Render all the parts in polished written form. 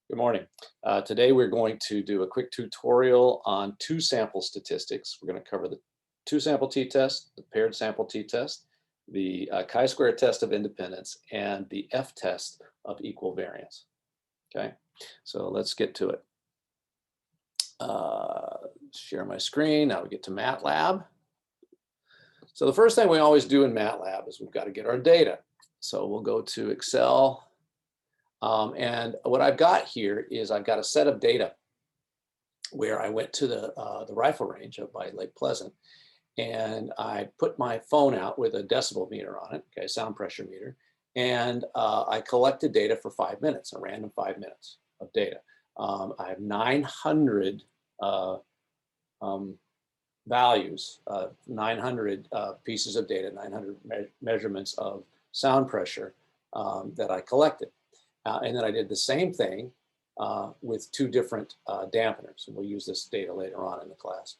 Good morning. Today we're going to do a quick tutorial on two sample statistics. We're going to cover the two sample t-test, the paired sample t-test, the chi-square test of independence, and the f-test of equal variance. Okay, so let's get to it. Share my screen. Now we get to Matlab. So the first thing we always do in Matlab is we've got to get our data. So we'll go to Excel. And what I've got here is I've got a set of data where I went to the rifle range up by Lake Pleasant, and I put my phone out with a decibel meter on it, okay, sound pressure meter, and I collected data for 5 minutes, a random 5 minutes of data. I have 900 values, 900 pieces of data, 900 measurements of sound pressure that I collected. And then I did the same thing with two different dampeners. And we'll use this data later on in the class.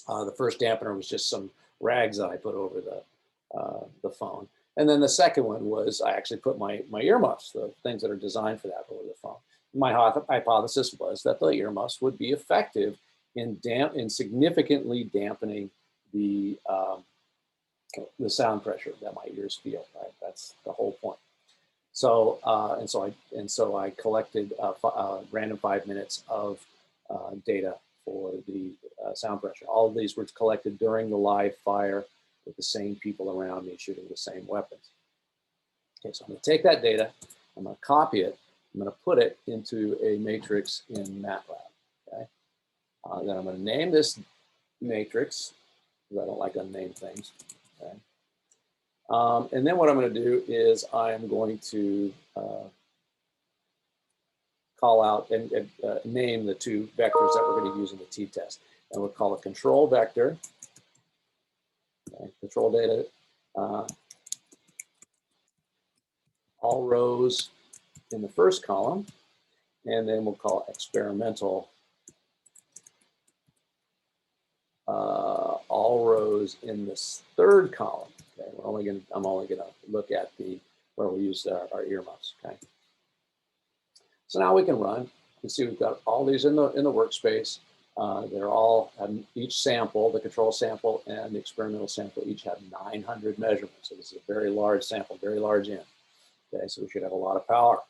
The first dampener was just some rags that I put over the phone. And then the second one was I actually put my earmuffs, the things that are designed for that, over the phone. My hypothesis was that the earmuffs would be effective in significantly dampening the sound pressure that my ears feel. Right? That's the whole point. So so I collected random 5 minutes of data for the sound pressure. All of these were collected during the live fire with the same people around me shooting the same weapons. Okay, so I'm going to take that data, I'm going to copy it, I'm going to put it into a matrix in MATLAB. Okay, then I'm going to name this matrix because I don't like unnamed things. Okay. And then what I'm going to do is I'm going to call out and name the two vectors that we're going to use in the t-test. And we'll call it control vector, okay, control data, all rows in the first column, and then we'll call it experimental, all rows in this third column. Okay, I'm only going to look at where we use our earmuffs. Okay. So now we can run. You can see we've got all these in the workspace. They're all each sample, the control sample and the experimental sample, each have 900 measurements. So this is a very large sample, very large N. Okay, so we should have a lot of power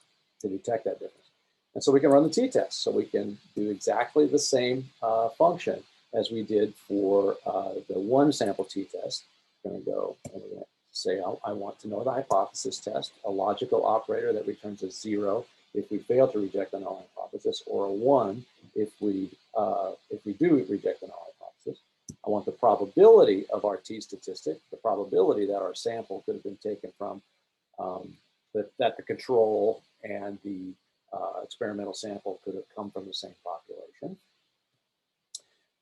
to detect that difference. And so we can run the t-test. So we can do exactly the same function as we did for the one sample t-test. We're going to go and we're going to say, I want to know the hypothesis test, a logical operator that returns a 0 if we fail to reject the null hypothesis, or a 1 if we do reject the null hypothesis. I want the probability of our t-statistic, the probability that our sample could have been taken from that the control and the experimental sample could have come from the same population.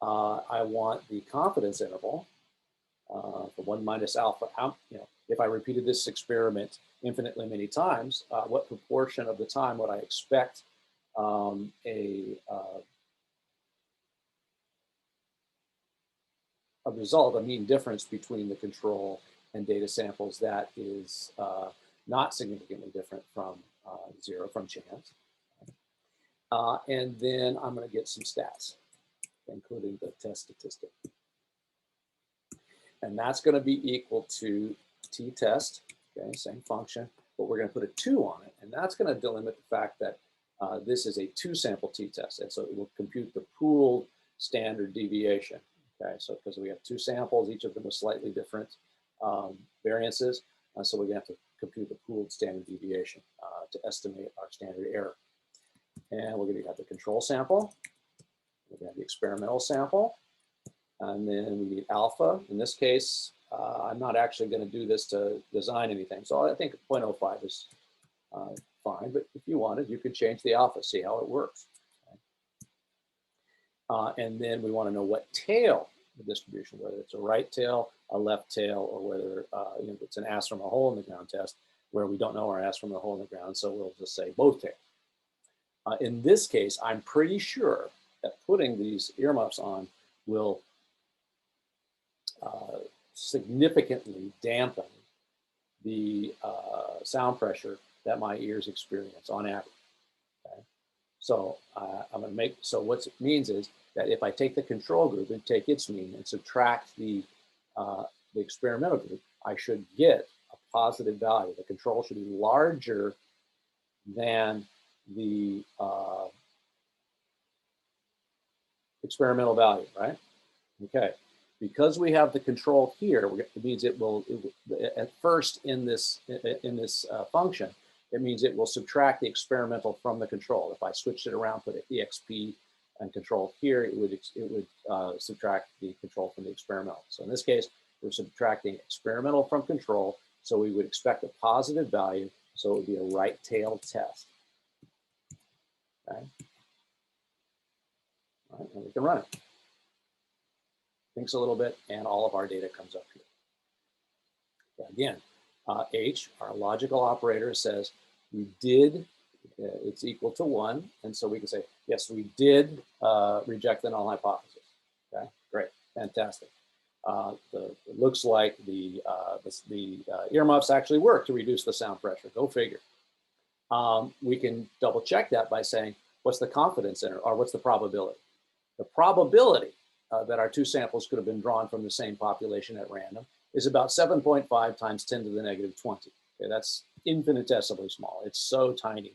I want the confidence interval for 1 minus alpha. If I repeated this experiment infinitely many times, what proportion of the time would I expect a result, a mean difference between the control and data samples that is not significantly different from 0, from chance. And then I'm going to get some stats, including the test statistic. And that's going to be equal to t-test, okay, same function, but we're going to put a 2 on it. And that's going to delimit the fact that this is a 2-sample t-test. And so it will compute the pooled standard deviation. Okay, so because we have 2 samples, each of them with slightly different variances. So we're going to have to compute the pooled standard deviation to estimate our standard error. And we're going to have the control sample. We're going to have the experimental sample. And then we need alpha. In this case, I'm not actually going to do this to design anything. So I think 0.05 is fine. But if you wanted, you could change the alpha, see how it works. Okay. And then we want to know what tail the distribution, whether it's a right tail, a left tail, or whether it's an ass from a hole in the ground test, where we don't know our ass from the hole in the ground. So we'll just say both tails. In this case, I'm pretty sure that putting these earmuffs on will significantly dampen the sound pressure that my ears experience on average. Okay? So I'm going to make, so what it means is that if I take the control group and take its mean and subtract the experimental group, I should get a positive value. The control should be larger than the experimental value, right? Okay, because we have the control here, it means it will at first in this function, it means it will subtract the experimental from the control. If I switched it around, put an exp and control here, it would subtract the control from the experimental. So in this case, we're subtracting experimental from control, so we would expect a positive value, so it would be a right-tailed test. Okay. All right, and we can run it. Thinks a little bit, and all of our data comes up here. Again, H, our logical operator, says we did, it's equal to 1, and so we can say, yes, we did reject the null hypothesis. Okay, great, fantastic. It looks like the earmuffs actually work to reduce the sound pressure. Go figure. We can double check that by saying, what's the confidence interval, or what's the probability? The probability that our two samples could have been drawn from the same population at random is about 7.5 times 10 to the negative 20. Okay, that's infinitesimally small. It's so tiny.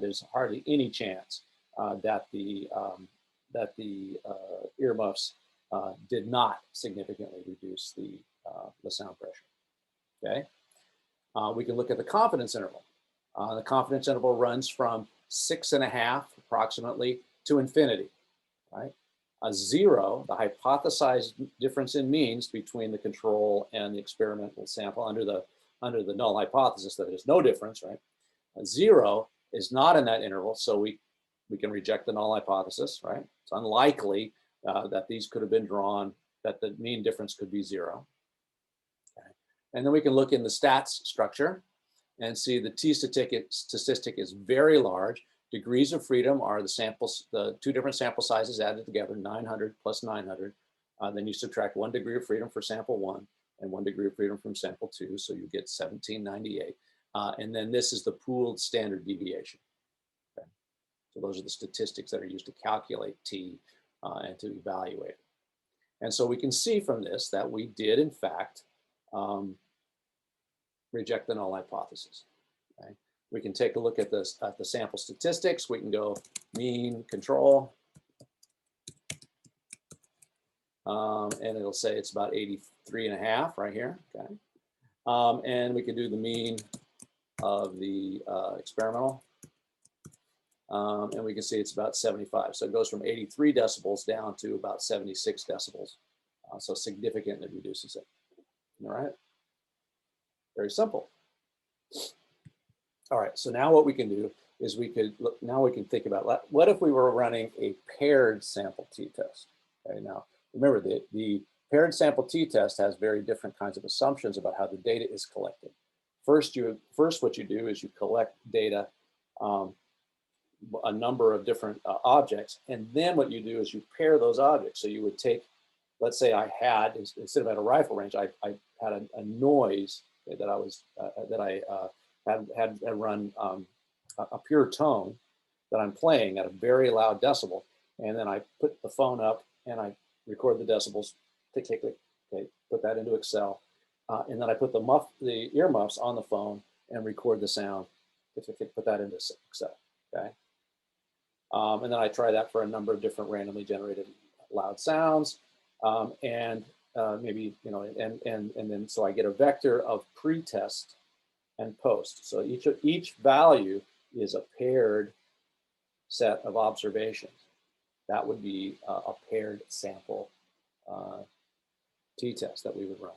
There's hardly any chance that the earmuffs did not significantly reduce the sound pressure. Okay, we can look at the confidence interval. The confidence interval runs from 6.5 approximately to infinity, right? A 0, the hypothesized difference in means between the control and the experimental sample under the null hypothesis that there's no difference, right? A 0 is not in that interval, so we can reject the null hypothesis, right? It's unlikely that these could have been drawn, that the mean difference could be 0. Okay. And then we can look in the stats structure and see the t-statistic is very large. Degrees of freedom are the samples, the two different sample sizes added together, 900 plus 900. Then you subtract 1 degree of freedom for sample 1 and 1 degree of freedom from sample 2, so you get 1798. And then this is the pooled standard deviation. Okay. So those are the statistics that are used to calculate t and to evaluate it. And so we can see from this that we did, in fact, reject the null hypothesis. Okay. We can take a look at this at the sample statistics. We can go mean, control, and it'll say it's about 83.5 right here. Okay, and we can do the mean of the experimental, and we can see it's about 75. So it goes from 83 decibels down to about 76 decibels. So significantly reduces it. All right, very simple. All right, so now what we can do is now we can think about, what if we were running a paired sample t-test? Okay, now remember the paired sample t-test has very different kinds of assumptions about how the data is collected. First, what you do is you collect data, a number of different objects, and then what you do is you pair those objects. So you would take, let's say I had, instead of at a rifle range, I had a noise that I had run a pure tone that I'm playing at a very loud decibel, and then I put the phone up and I record the decibels, tick, tick, tick, okay, put that into Excel, and then I put the earmuffs on the phone and record the sound, tick, tick, tick, put that into Excel, okay? And then I try that for a number of different randomly generated loud sounds, and maybe, you know, and then so I get a vector of pre-test and post. So each value is a paired set of observations. That would be a paired sample t-test that we would run.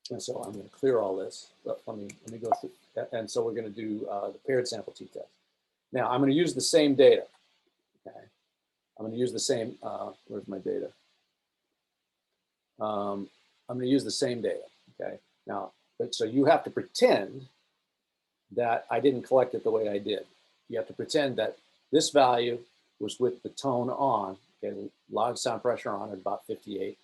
And so I'm going to clear all this. But let me go through. And so we're going to do the paired sample t-test. Now I'm going to use the same data. Okay, I'm going to use the same. Where's my data? I'm going to use the same data. Okay. Now, so you have to pretend that I didn't collect it the way I did. You have to pretend that this value was with the tone on, okay, log sound pressure on at about 58.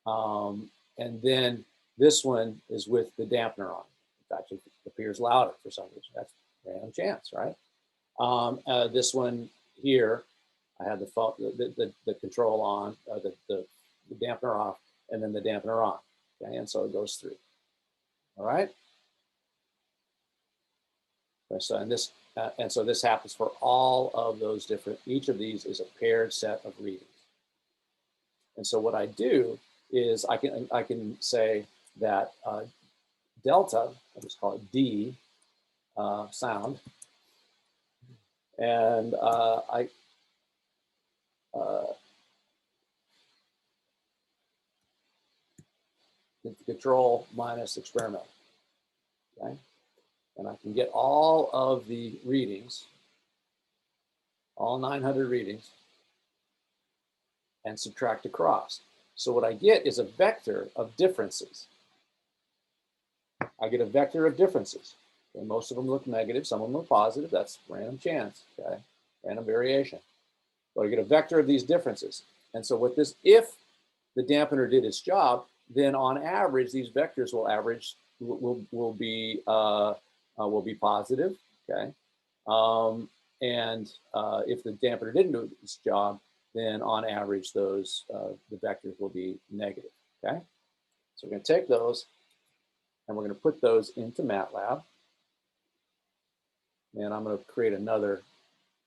And then this one is with the dampener on. It actually appears louder for some reason. That's random chance, right? This one here, I had the control on, the dampener off, and then the dampener on. Okay, and so it goes through. All right. So so this happens for all of those different. Each of these is a paired set of readings. And so what I do is I can say that delta, I'll just call it D sound, and control minus experimental. Okay, and I can get all of the readings, all 900 readings, and subtract across. So what I get is a vector of differences. I get a vector of differences. Okay, most of them look negative, some of them look positive. That's random chance, okay? Random variation. But I get a vector of these differences. And so what this, if the dampener did its job, then on average, these vectors will average, will be positive, okay? If the dampener didn't do its job, then on average, those the vectors will be negative, okay? So we're gonna take those and we're gonna put those into Matlab. And I'm gonna create another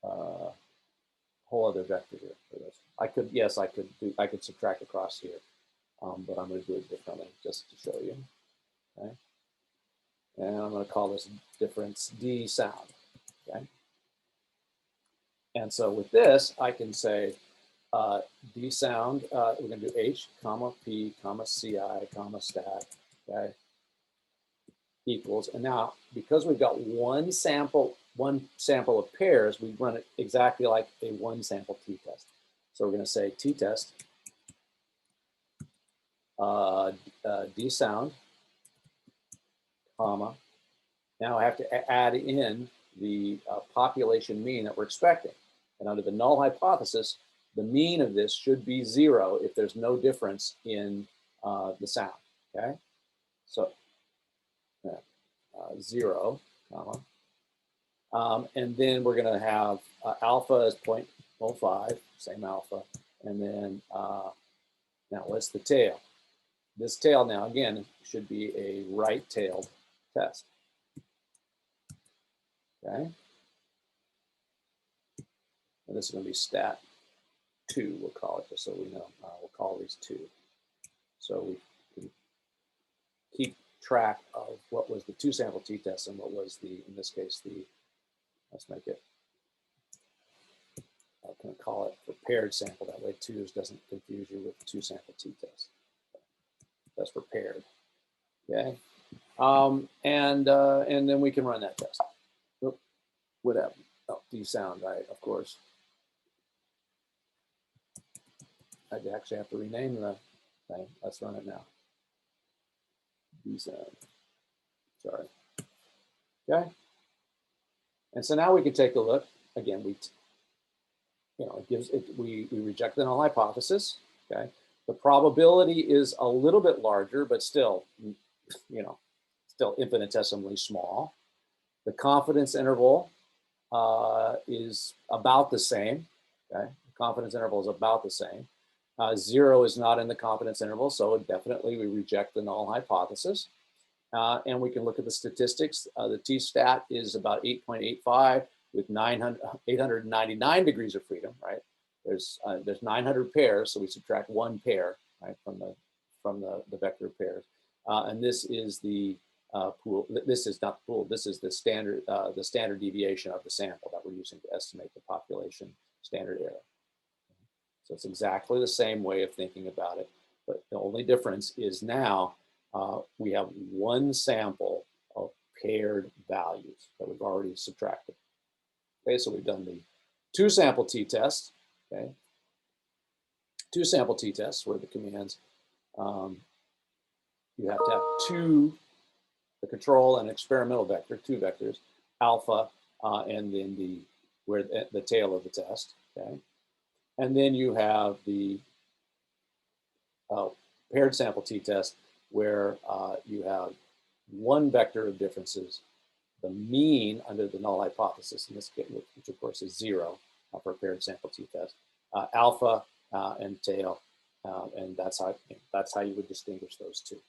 whole other vector here for this. I could subtract across here, but I'm gonna do it differently just to show you, okay? And I'm gonna call this difference D sound, okay? And so with this, I can say, D sound, we're gonna do H, comma, P, comma, CI, comma, stat, okay, equals, and now, because we've got one sample of pairs, we run it exactly like a one sample t-test. So we're gonna say t-test, D sound, comma, now I have to add in the population mean that we're expecting. And under the null hypothesis, the mean of this should be 0 if there's no difference in the sound, okay? So 0, comma. And then we're gonna have alpha as 0.05, same alpha. And then now what's the tail? This tail now, again, should be a right-tailed test, okay? And this is gonna be stat 2, we'll call it, just so we know. We'll call these 2. So we can keep track of what was the 2 sample t-test and what was the, in this case, the, let's make it, I'm going to call it the paired sample. That way 2 doesn't confuse you with 2 sample t-test. That's for paired, okay? And then we can run that test. Whatever. Oh, D sound, right, of course. I actually have to rename the thing. Let's run it now. D sound. Sorry. Okay. And so now we can take a look. Again, it gives it. We reject the null hypothesis. Okay. The probability is a little bit larger, but still, still infinitesimally small. The confidence interval is about the same. Okay. The confidence interval is about the same. 0 is not in the confidence interval, so definitely we reject the null hypothesis. And we can look at the statistics. The t-stat is about 8.85 with 899 degrees of freedom, right? There's 900 pairs, so we subtract 1 pair, right, from the vector of pairs. And this is the pool. This is not the pool. This is the standard deviation of the sample that we're using to estimate the population standard error. So it's exactly the same way of thinking about it, but the only difference is now we have 1 sample of paired values that we've already subtracted. Okay, so we've done the 2 sample t-test. Okay, 2 sample t-tests where the commands you have to have 2, the control and experimental vector, 2 vectors, alpha, and then the tail of the test. Okay, and then you have the paired sample t-test where you have 1 vector of differences, the mean under the null hypothesis, in this case, which of course is 0 for a paired sample t-test, alpha and tail, and that's how you would distinguish those two.